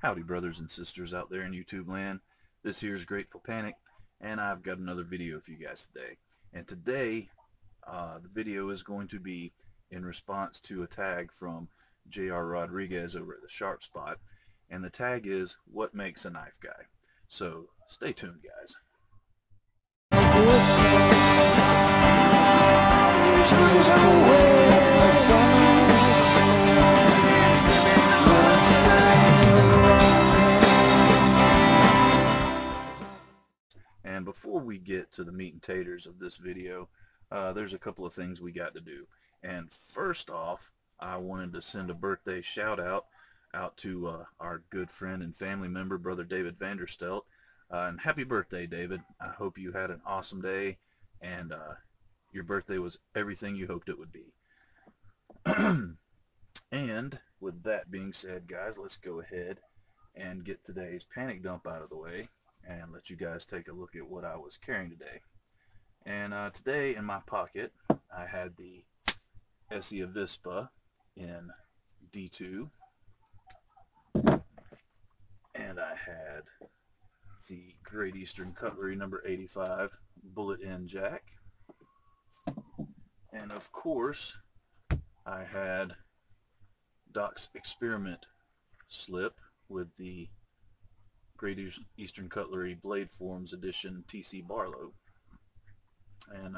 Howdy brothers and sisters out there in YouTube land. This here is Grateful Panic, and I've got another video for you guys today. And today, the video is going to be in response to a tag from J.R. Rodriguez over at the Sharp Spot. And the tag is, "What makes a knife guy?" So, stay tuned guys. And before we get to the meat and taters of this video, there's a couple of things we got to do. And first off, I wanted to send a birthday shout out to our good friend and family member, Brother David Vanderstelt. And happy birthday, David. I hope you had an awesome day and your birthday was everything you hoped it would be. And with that being said, guys, let's go ahead and get today's panic dump out of the way and let you guys take a look at what I was carrying today. And today in my pocket I had the Essie Avispa in D2, and I had the Great Eastern Cutlery number 85 bullet end jack, and of course I had Doc's Experiment slip with the Great Eastern Cutlery Blade Forms Edition TC Barlow, and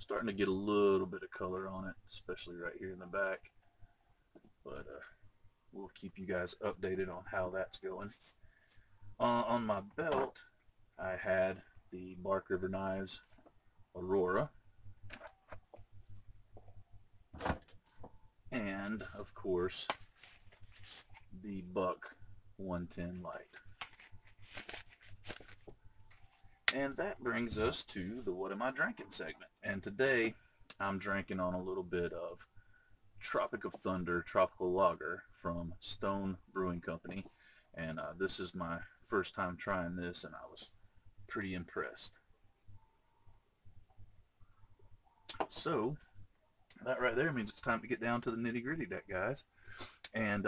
starting to get a little bit of color on it, especially right here in the back, but we'll keep you guys updated on how that's going. On my belt I had the Bark River Knives Aurora, and of course the Buck 110 Light. And that brings us to the What Am I Drinking segment. And today I'm drinking on a little bit of Tropic of Thunder Tropical Lager from Stone Brewing Company. And this is my first time trying this, and I was pretty impressed. So that right there means it's time to get down to the nitty-gritty, guys. And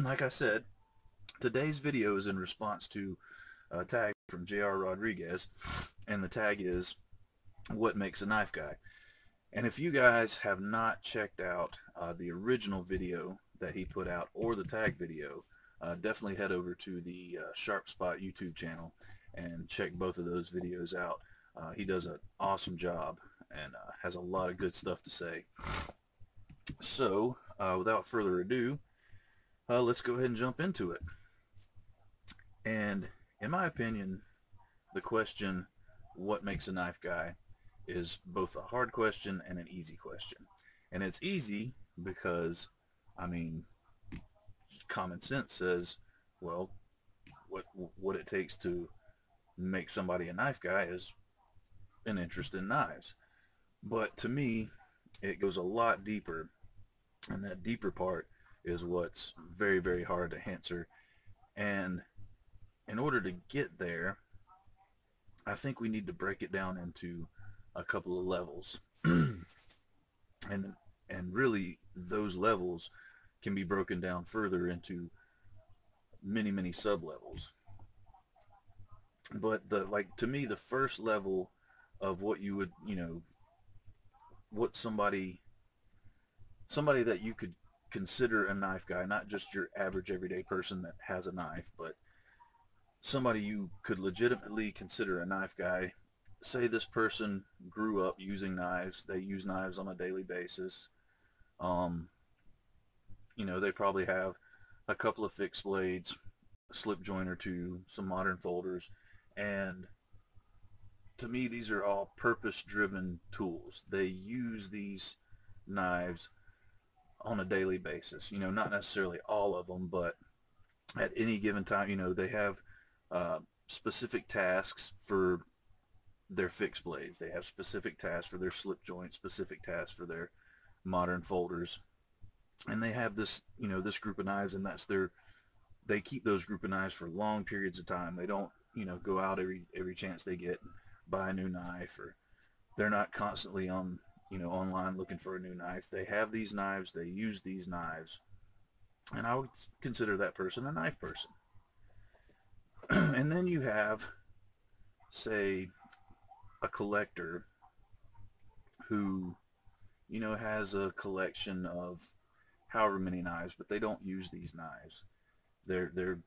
like I said, today's video is in response to a tag from J.R. Rodriguez, and the tag is, "What makes a knife guy?" And if you guys have not checked out the original video that he put out, or the tag video, definitely head over to the Sharp Spot YouTube channel and check both of those videos out. He does an awesome job and has a lot of good stuff to say. So without further ado, let's go ahead and jump into it. And in my opinion, the question, what makes a knife guy, is both a hard question and an easy question. And it's easy because, I mean, common sense says, well, what it takes to make somebody a knife guy is an interest in knives. But to me, it goes a lot deeper, and that deeper part is what's very, very hard to answer. And in order to get there, I think we need to break it down into a couple of levels. and really those levels can be broken down further into many sub-levels. But to me, the first level of what you would, what somebody that you could consider a knife guy, not just your average everyday person that has a knife, but somebody you could legitimately consider a knife guy. Say this person grew up using knives, they use knives on a daily basis. They probably have a couple of fixed blades, a slip joint or two, some modern folders, and to me these are all purpose-driven tools. They use these knives on a daily basis, not necessarily all of them, but at any given time, they have specific tasks for their fixed blades. They have specific tasks for their slip joints, specific tasks for their modern folders, and they have this, this group of knives, and they keep those group of knives for long periods of time. They don't, go out every chance they get and buy a new knife, or they're not constantly on, online looking for a new knife. They have these knives, they use these knives And I would consider that person a knife person. And then you have, say, a collector who, you know, has a collection of however many knives, but they don't use these knives. They're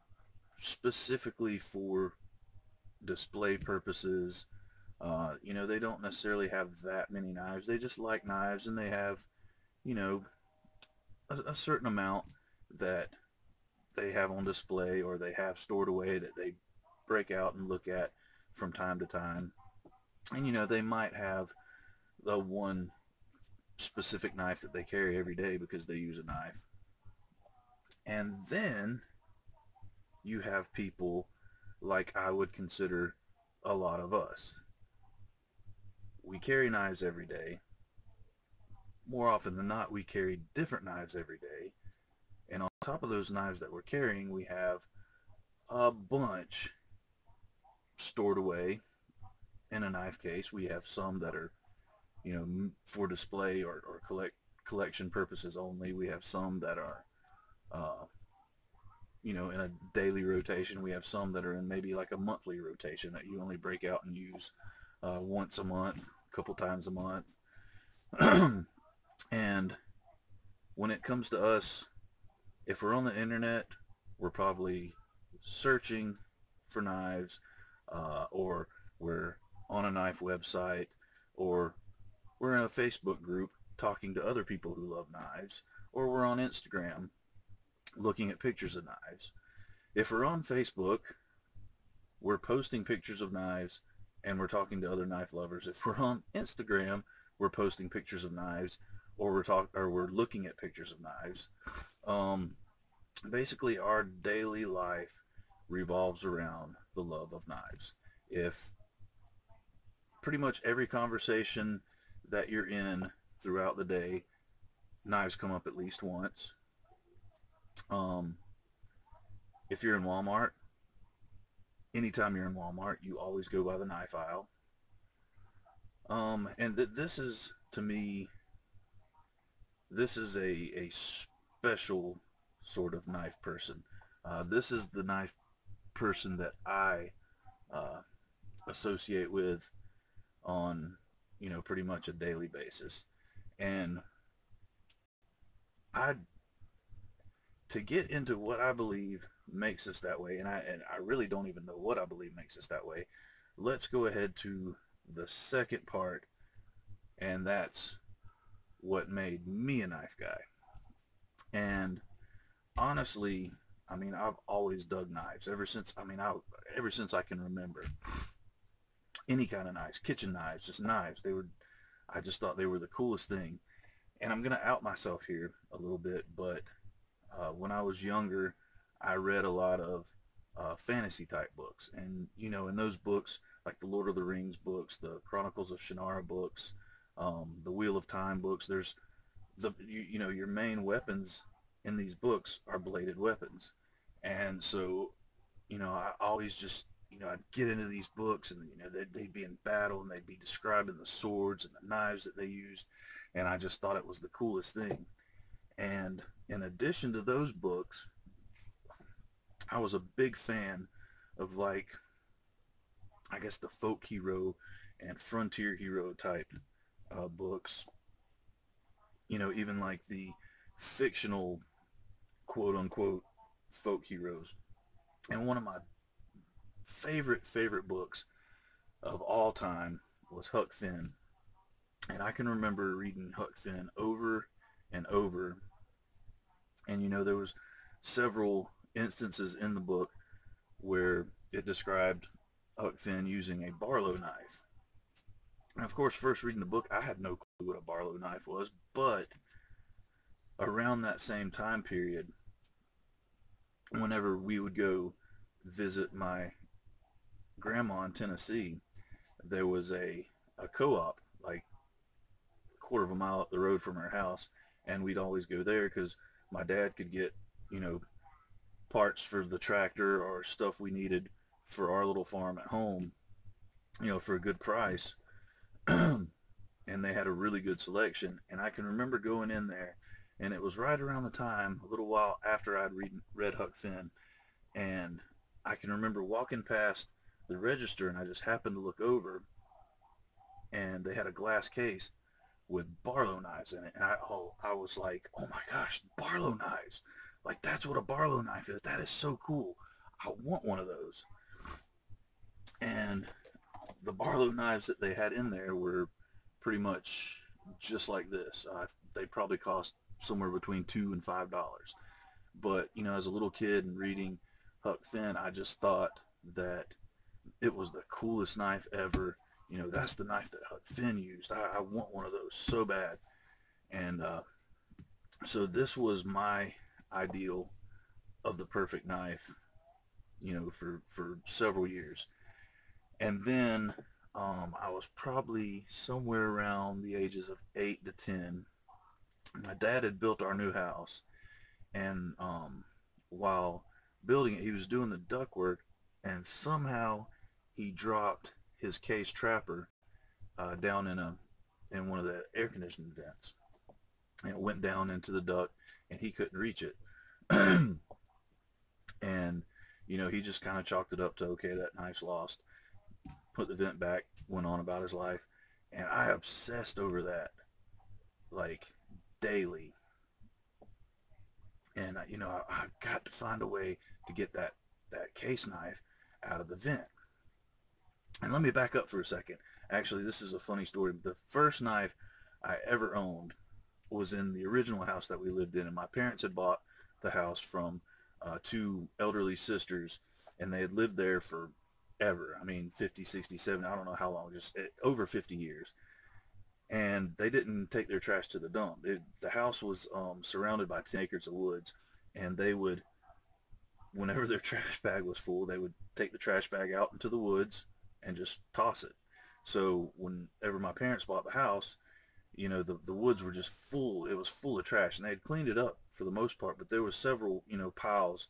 specifically for display purposes. You know, they don't necessarily have that many knives. They just like knives, and they have, you know, a certain amount that they have on display or they have stored away that they break out and look at from time to time. And, you know, they might have the one specific knife that they carry every day because they use a knife. And then you have people like I would consider a lot of us. We carry knives every day. More often than not, we carry different knives every day. And on top of those knives that we're carrying, we have a bunch stored away in a knife case. We have some that are, you know, for display or collection purposes only. We have some that are, you know, in a daily rotation. We have some that are in maybe like a monthly rotation that you only break out and use once a month, a couple times a month. And when it comes to us, if we're on the internet, we're probably searching for knives, or we're on a knife website, or we're in a Facebook group talking to other people who love knives, or we're on Instagram looking at pictures of knives. If we're on Facebook, we're posting pictures of knives and we're talking to other knife lovers. If we're on Instagram, we're posting pictures of knives, or we're looking at pictures of knives. Basically, our daily life revolves around the love of knives. If pretty much every conversation that you're in throughout the day, knives come up at least once. If you're in Walmart, anytime you're in Walmart, you always go by the knife aisle. And this is, to me, this is a special sort of knife person. This is the knife person that I associate with on, you know, pretty much a daily basis. And to get into what I believe makes us that way, and I really don't even know what I believe makes us that way, let's go ahead to the second part, and that's what made me a knife guy. And honestly, I mean, I've always dug knives ever since, ever since I can remember. Any kind of knives, kitchen knives, just knives. I just thought they were the coolest thing. And I'm gonna out myself here a little bit, but when I was younger, I read a lot of fantasy type books, and you know, in those books, like the Lord of the Rings books, the Chronicles of Shannara books, the Wheel of Time books, there's you know, your main weapons in these books are bladed weapons. And so, you know, I always just, you know, I'd get into these books, and you know, they'd be in battle and they'd be describing the swords and the knives that they used, and I just thought it was the coolest thing. And in addition to those books, I was a big fan of, like, I guess the folk hero and frontier hero type books. You know, even like the fictional quote unquote folk heroes. And one of my favorite books of all time was Huck Finn. And I can remember reading Huck Finn over and over. And you know, there was several instances in the book where it described Huck Finn using a Barlow knife. And of course, first reading the book, I had no clue what a Barlow knife was, but around that same time period, whenever we would go visit my grandma in Tennessee, there was a co-op like a quarter of a mile up the road from her house, and we'd always go there because my dad could get, you know, parts for the tractor or stuff we needed for our little farm at home, you know, for a good price. And they had a really good selection, and I can remember going in there And it was right around the time, a little while after I'd read Huck Finn, and I can remember walking past the register, and I just happened to look over, and they had a glass case with Barlow knives in it, and I was like, oh my gosh, Barlow knives! Like, that's what a Barlow knife is. That is so cool. I want one of those. And the Barlow knives that they had in there were pretty much just like this. They probably cost somewhere between $2 and $5. But, you know, as a little kid and reading Huck Finn, I just thought that it was the coolest knife ever. You know, that's the knife that Huck Finn used. I want one of those so bad. And so this was my ideal of the perfect knife, you know, for several years. And then I was probably somewhere around the ages of 8 to 10. My dad had built our new house, and while building it, he was doing the ductwork, and somehow he dropped his case trapper down in one of the air conditioning vents, and it went down into the duct, and he couldn't reach it. And you know, he just kind of chalked it up to, okay, that knife's lost, put the vent back, went on about his life. And I obsessed over that, like, daily. And you know, I've got to find a way to get that case knife out of the vent. And let me back up for a second. Actually, this is a funny story. The first knife I ever owned was in the original house that we lived in, and my parents had bought the house from two elderly sisters, and they had lived there forever. I mean, 50, 60, 70, I don't know how long, just over 50 years. And they didn't take their trash to the dump. The house was surrounded by 10 acres of woods, and they would, whenever their trash bag was full, they would take the trash bag out into the woods and just toss it. So whenever my parents bought the house, you know, the woods were just full. It was full of trash, and they had cleaned it up for the most part, but there was several, you know, piles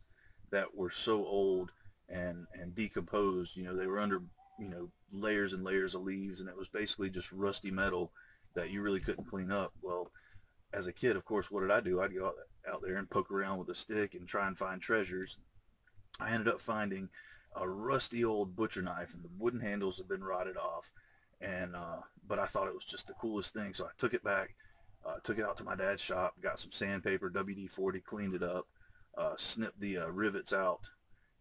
that were so old and decomposed. You know, they were under, you know, layers and layers of leaves, and it was basically just rusty metal that you really couldn't clean up. Well, as a kid, of course, what did I do? I'd go out there and poke around with a stick and try and find treasures. I ended up finding a rusty old butcher knife, and the wooden handles had been rotted off. And but I thought it was just the coolest thing, so I took it back, took it out to my dad's shop, got some sandpaper, WD-40, cleaned it up, snipped the rivets out,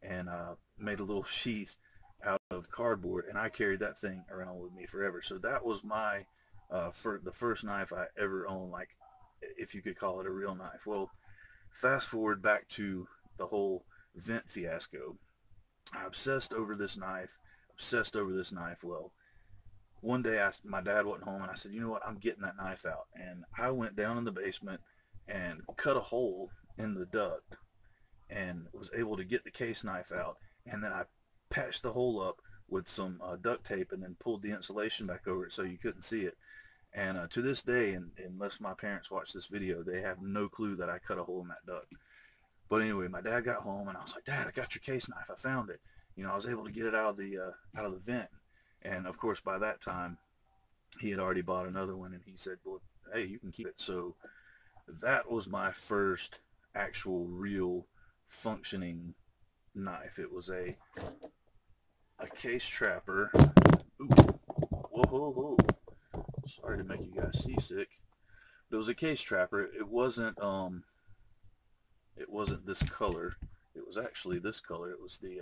and made a little sheath out of cardboard, and I carried that thing around with me forever. So that was my the first knife I ever owned, like, if you could call it a real knife. Well, fast forward back to the whole vent fiasco. I obsessed over this knife. Well, one day my dad wasn't home, and I said, you know what, I'm getting that knife out. And I went down in the basement and cut a hole in the duct and was able to get the case knife out. And then I patched the hole up with some duct tape, and then pulled the insulation back over it so you couldn't see it. And to this day, and unless my parents watch this video, they have no clue that I cut a hole in that duct. But anyway, my dad got home, and I was like, Dad, I got your case knife. I found it. You know, I was able to get it out of the vent. And of course, by that time, he had already bought another one, and he said, well, hey, you can keep it. So that was my first actual real functioning knife. It was a case trapper. Ooh, whoa, whoa, whoa. Sorry to make you guys seasick. But it was a case trapper. It wasn't this color. It was actually this color. It was the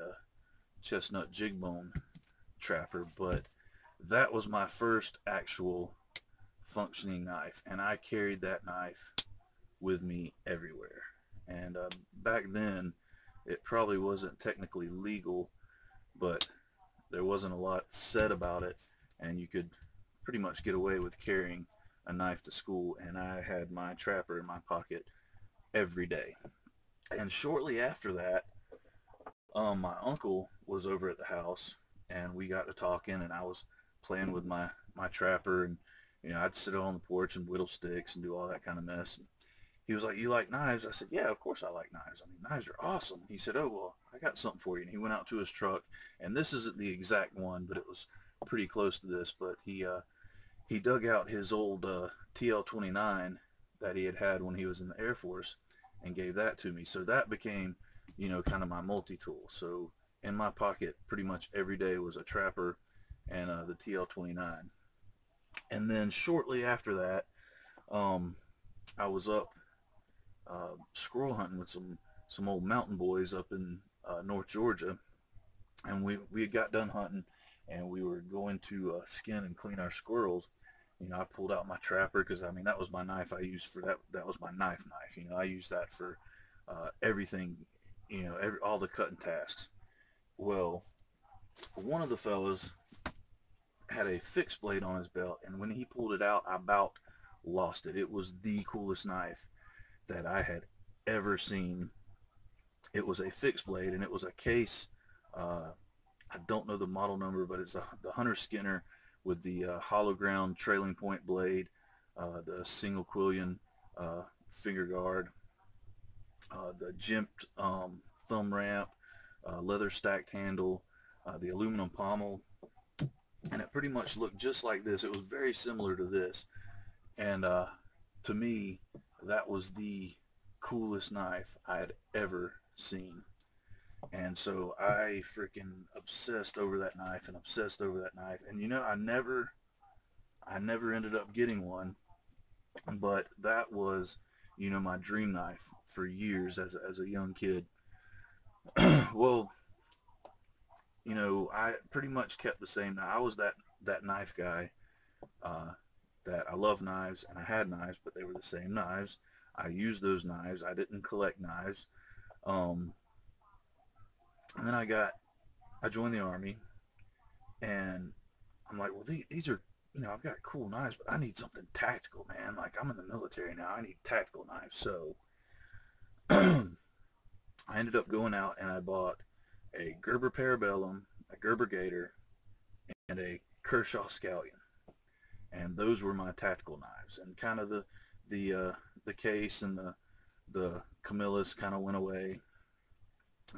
chestnut jig bone trapper. But that was my first actual functioning knife, and I carried that knife with me everywhere. And back then, it probably wasn't technically legal, but there wasn't a lot said about it, and you could pretty much get away with carrying a knife to school. And I had my trapper in my pocket every day. And shortly after that, my uncle was over at the house, and we got to talking, and I was playing with my trapper, and you know, I'd sit on the porch and whittle sticks and do all that kind of mess. And he was like, you like knives? I said, yeah, of course I like knives. I mean, knives are awesome. He said, oh, well, I got something for you. And he went out to his truck, and this isn't the exact one, but it was pretty close to this. But he dug out his old TL-29 that he had when he was in the Air Force, and gave that to me. So that became, you know, kind of my multi-tool. So in my pocket pretty much every day was a trapper and the TL-29. And then shortly after that, I was up squirrel hunting with some old mountain boys up in North Georgia, and we had got done hunting, and we were going to skin and clean our squirrels. You know, I pulled out my trapper because, I mean, that was my knife I used for that. That was my knife. You know, I used that for everything, you know, all the cutting tasks. Well, one of the fellas had a fixed blade on his belt, and when he pulled it out, I about lost it. It was the coolest knife that I had ever seen. It was a fixed blade, and it was a case. I don't know the model number, but it's the Hunter Skinner with the hollow ground trailing point blade, the single quillion finger guard, the jimped thumb ramp, leather stacked handle, the aluminum pommel, and it pretty much looked just like this. It was very similar to this, and to me, that was the coolest knife I had ever seen. And so I freaking obsessed over that knife and obsessed over that knife. And you know, I never ended up getting one, but that was, you know, my dream knife for years as a young kid. Well, you know, I pretty much kept the same. I was that knife guy, that I love knives, and I had knives, but they were the same knives. I used those knives. I didn't collect knives. And then I joined the Army, and I'm like, well, these are, you know, I've got cool knives, but I need something tactical, man. Like, I'm in the military now. I need tactical knives. So I ended up going out and I bought a Gerber Parabellum, a Gerber Gator, and a Kershaw Scallion. And those were my tactical knives. And kind of the case and the Camillus kind of went away.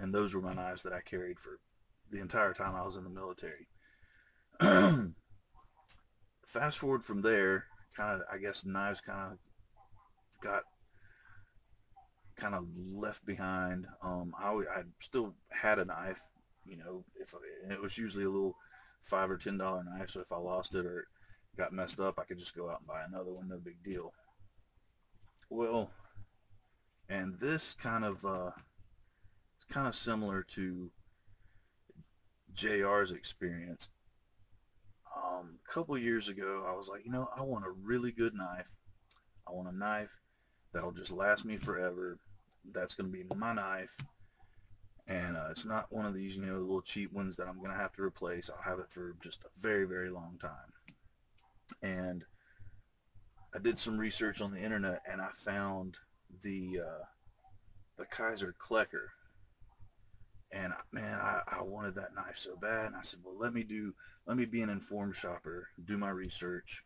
And those were my knives that I carried for the entire time I was in the military. Fast forward from there, kind of, I guess knives kind of got kind of left behind. I still had a knife, you know, and it was usually a little $5 or $10 knife. So if I lost it or it got messed up, I could just go out and buy another one, no big deal. Well, and this kind of it's kind of similar to JR's experience. A couple years ago, I was like, you know, I want a really good knife. I want a knife that'll just last me forever. That's going to be my knife. And it's not one of these, you know, little cheap ones that I'm going to have to replace. I'll have it for just a very, very long time. And I did some research on the internet, and I found the Kaiser Klecker. And man, I wanted that knife so bad. And I said, well, let me be an informed shopper, do my research.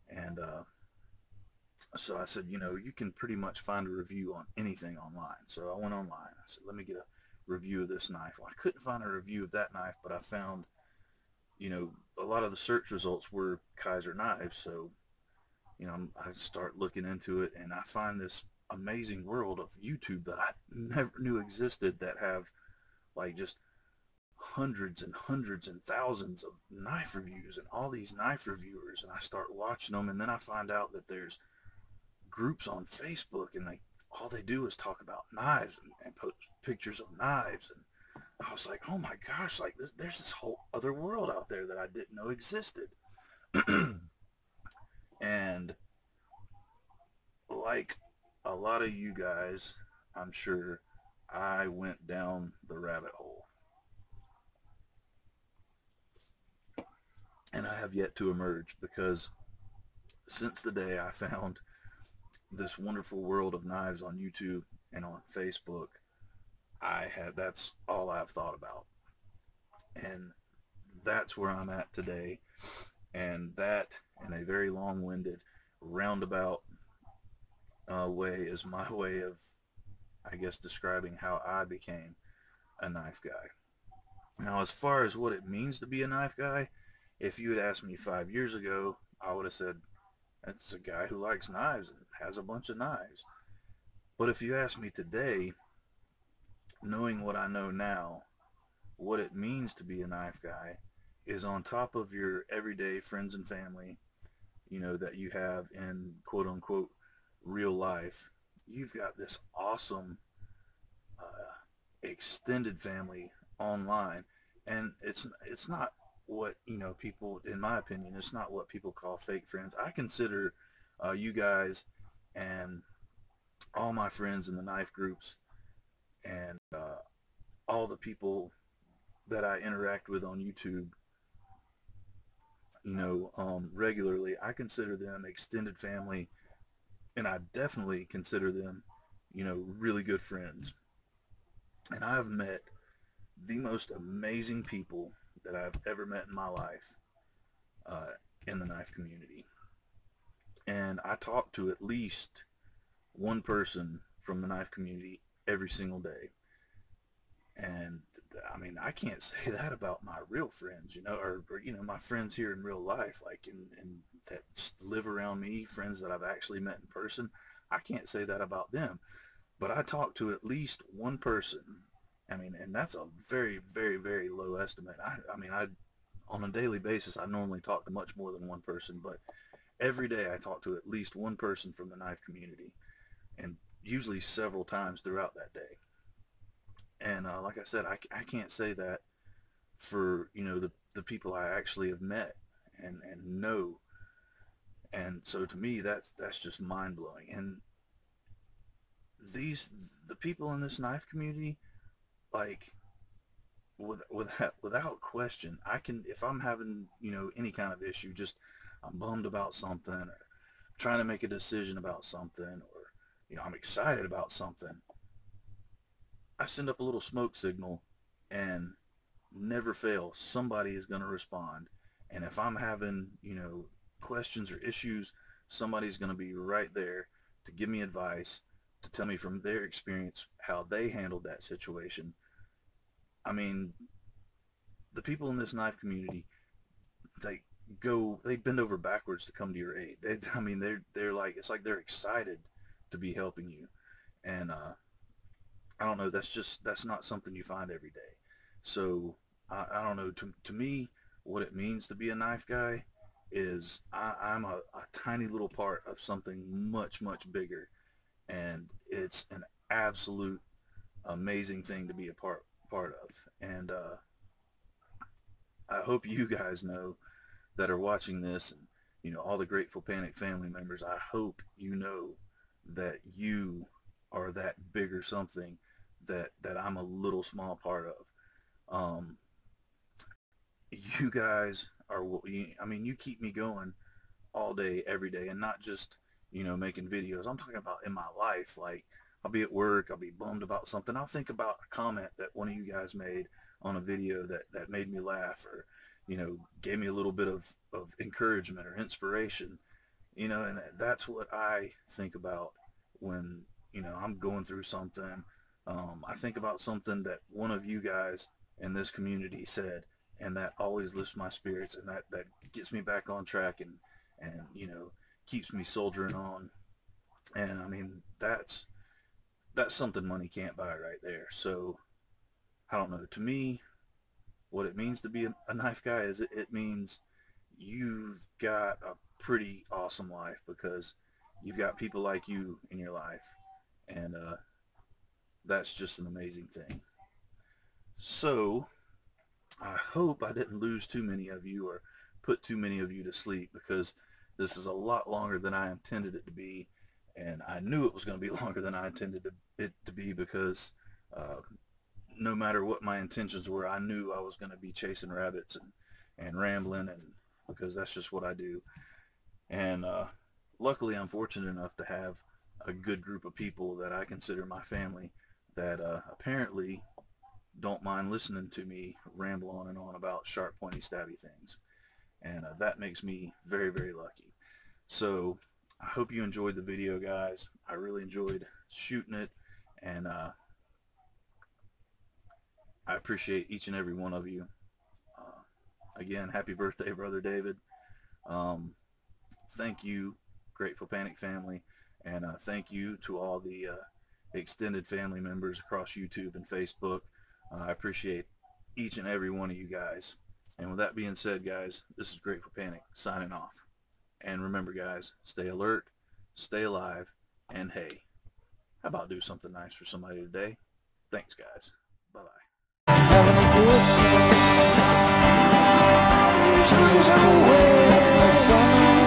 And so I said, you know, you can pretty much find a review on anything online. So I went online. I said, let me get a review of this knife. Well, I couldn't find a review of that knife, but I found, you know, a lot of the search results were Kaiser knives. So, you know, I start looking into it, and I find this amazing world of YouTube that I never knew existed, that have like just hundreds and hundreds and thousands of knife reviews and all these knife reviewers. And I start watching them, and then I find out that there's groups on Facebook, and all they do is talk about knives and post pictures of knives. And I was like, oh my gosh, like there's this whole other world out there that I didn't know existed. And like a lot of you guys, I'm sure, I went down the rabbit hole. And I have yet to emerge, because since the day I found this wonderful world of knives on YouTube and on Facebook, that's all I've thought about. And that's where I'm at today. And that, in a very long-winded, roundabout way, is my way of, I guess, describing how I became a knife guy. Now, as far as what it means to be a knife guy, if you had asked me 5 years ago, I would have said, That's a guy who likes knives and has a bunch of knives. But if you ask me today, knowing what I know now, what it means to be a knife guy is on top of your everyday friends and family, you know, that you have in quote unquote real life. You've got this awesome extended family online, and it's not what, you know, people, in my opinion, it's not what people call fake friends. I consider you guys and all my friends in the knife groups and all the people that I interact with on YouTube, you know, regularly. I consider them extended family, and I definitely consider them, you know, really good friends. And I've met the most amazing people that I've ever met in my life uh, in the knife community. And I talk to at least one person from the knife community every single day. And I mean, I can't say that about my real friends, you know, or you know, my friends here in real life, like in that live around me, friends that I've actually met in person. I can't say that about them, but I talk to at least one person. I mean, and that's a very, very, very low estimate. I on a daily basis, I normally talk to much more than one person, but every day I talk to at least one person from the knife community, and usually several times throughout that day. And like I said, I can't say that for, you know, the people I actually have met and know. And so to me, that's just mind blowing. And these the people in this knife community, like without question, I can, if I'm having, you know, any kind of issue, just I'm bummed about something, or trying to make a decision about something, or you know, I'm excited about something, I send up a little smoke signal, and never fail, somebody is going to respond. And if I'm having, you know, questions or issues, somebody's going to be right there to give me advice, to tell me from their experience how they handled that situation. I mean, the people in this knife community, they they bend over backwards to come to your aid. I mean, they're like, it's like they're excited to be helping you. And I don't know, that's not something you find every day. So I don't know, to me, what it means to be a knife guy is I'm a tiny little part of something much, much bigger. And it's an absolute amazing thing to be a part of. And I hope you guys know, that are watching this, and you know, all the Grateful Panic family members, I hope you know that you are that bigger something that I'm a little small part of. You guys are what I mean, you keep me going all day, every day, and not just, you know, making videos. I'm talking about in my life. Like, I'll be at work, I'll be bummed about something, I'll think about a comment that one of you guys made on a video that made me laugh, or you know, gave me a little bit of encouragement or inspiration, you know. And that's what I think about when, you know, I'm going through something. I think about something that one of you guys in this community said, and that always lifts my spirits, and that gets me back on track, and you know, keeps me soldiering on. And I mean, that's something money can't buy right there. So I don't know, to me, what it means to be a knife guy is it means you've got a pretty awesome life, because you've got people like you in your life. And that's just an amazing thing. So I hope I didn't lose too many of you, or put too many of you to sleep, because this is a lot longer than I intended it to be. And I knew it was going to be longer than I intended it to be, because no matter what my intentions were, I knew I was going to be chasing rabbits and rambling, and because that's just what I do. And luckily, I'm fortunate enough to have a good group of people that I consider my family, that apparently don't mind listening to me ramble on and on about sharp, pointy, stabby things. And that makes me very, very lucky. So I hope you enjoyed the video, guys. I really enjoyed shooting it, and I appreciate each and every one of you. Again, happy birthday, Brother David. Thank you Grateful Panic family, and thank you to all the extended family members across YouTube and Facebook. I appreciate each and every one of you guys. And with that being said, guys, this is Grateful Panic signing off. And remember, guys, stay alert, stay alive, and hey, how about do something nice for somebody today? Thanks, guys. Bye-bye. Having a good time. Turns away, the sun